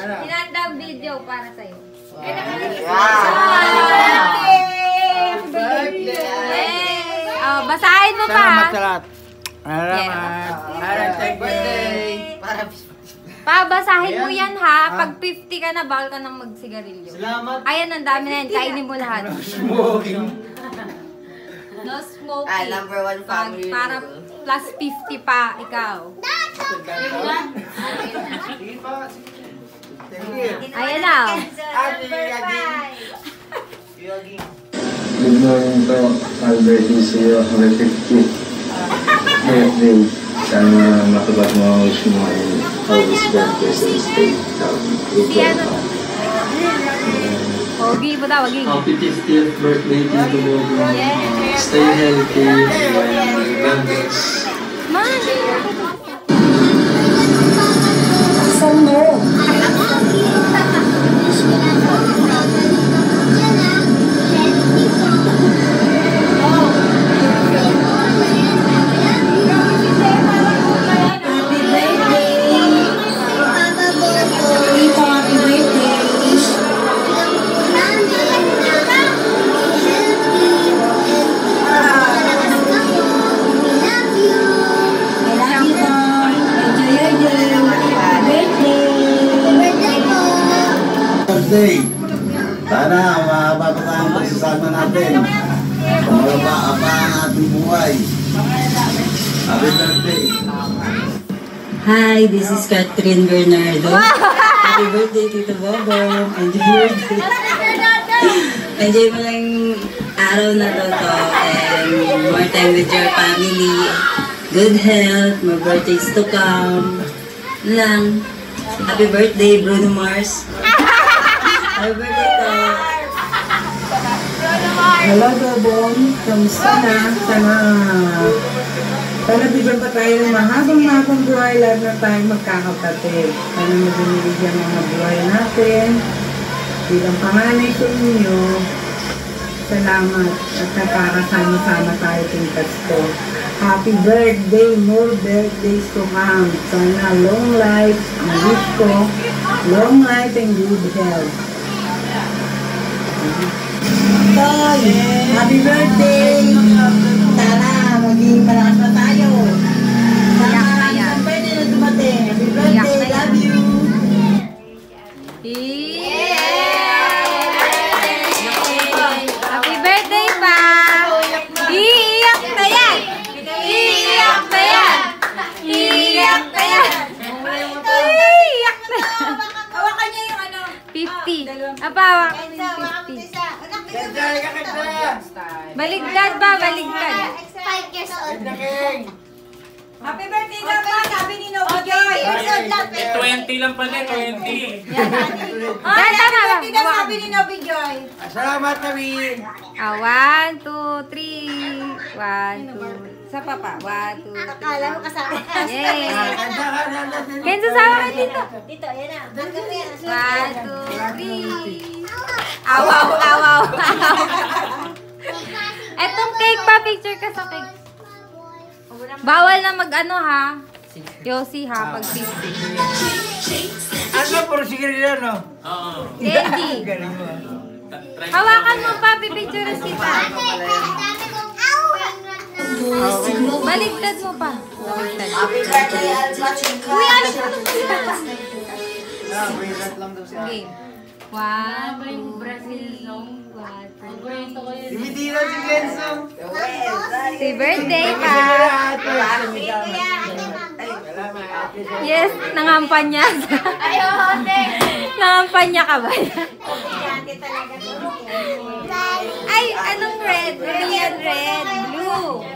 Hinanda ang video para sa'yo. Basahin mo pa. Salamat sa lahat. Pabasahin mo yan ha. Pag 50 ka na, bawal ka nang magsigarilyo. Salamat. Ayan, ang dami na yan. Kainin mo lahat. Smoking. No smoking. Number 1 family. Para plus 50 pa, ikaw. Ayan na. Good morning po, Albert Isio, happy 50th birthday. Sana matupad mo ang wish mo and always birthday sa stay. Si ano? Pogi mo daw, waging. Happy 50th birthday to you. Stay healthy and God bless. Man! Saan mo? Birthday. Sana mababa ang pagsasama natin. Pumababa ang ating buhay. Happy birthday. Hi, this is Catherine Bernardo. Happy birthday, Tito Bobo. Enjoy your day. Enjoy mo lang araw na to and more time with your family. Good health, more birthdays to come. Lang. Happy birthday, Bruno Mars. Happy birthday to. Hello, Dobong. Kamusta na? Sana bigyan pa tayo ng mahabang buhay, lahat na tayong magkakapatid. Sana magbinibigyan mga buhay natin. Bilang panganay ko ninyo, salamat at nakakasama-sama tayo ting Pasko. Happy birthday, more birthdays to come. Sana long life, ang wish ko, long life and good health. Happy birthday! Sana maging malakas pa tayo. Sana marami ang birthday na dumating. Happy birthday! Love you! Happy birthday pa! Iiyak na yan! Iiyak na yan! Iiyak na yan! Iiyak na yan! Hawakan niyo yung ano. 50. Apa, hawakan mo yung 50. Baligtad ba? Baligtad. 5 years old. Happy birthday daw pa! Sabi ni Nova Joy! 20 lang pala, 20. Yan, tama ba? Sabi ni Nova Joy! Salamat kami. 1, 2, 3. 1, 2. Sa papa. 1, 2, 3. Akala mo kasama ka. Yay! Kenzo, sama ka dito. Dito, yan na. 1, 2, 3. Awaw, awaw, awaw. Etong cake pa, picture ka sa cake. Bawal na mag-ano ha. Yossi ha, pag 50. Ano, puro sigarilyo, no? Oo. Candy. Hawakan mo pa, pipicture kita. Baligtad mo pa. Baligtad. Uy, ano ka game. 1, 2, Brazil song. Dimitira si Kenzo. Happy birthday ka. Yes, nangampanya. Nangampanya ka ba? Ay, anong red? Ano yan? Red, blue.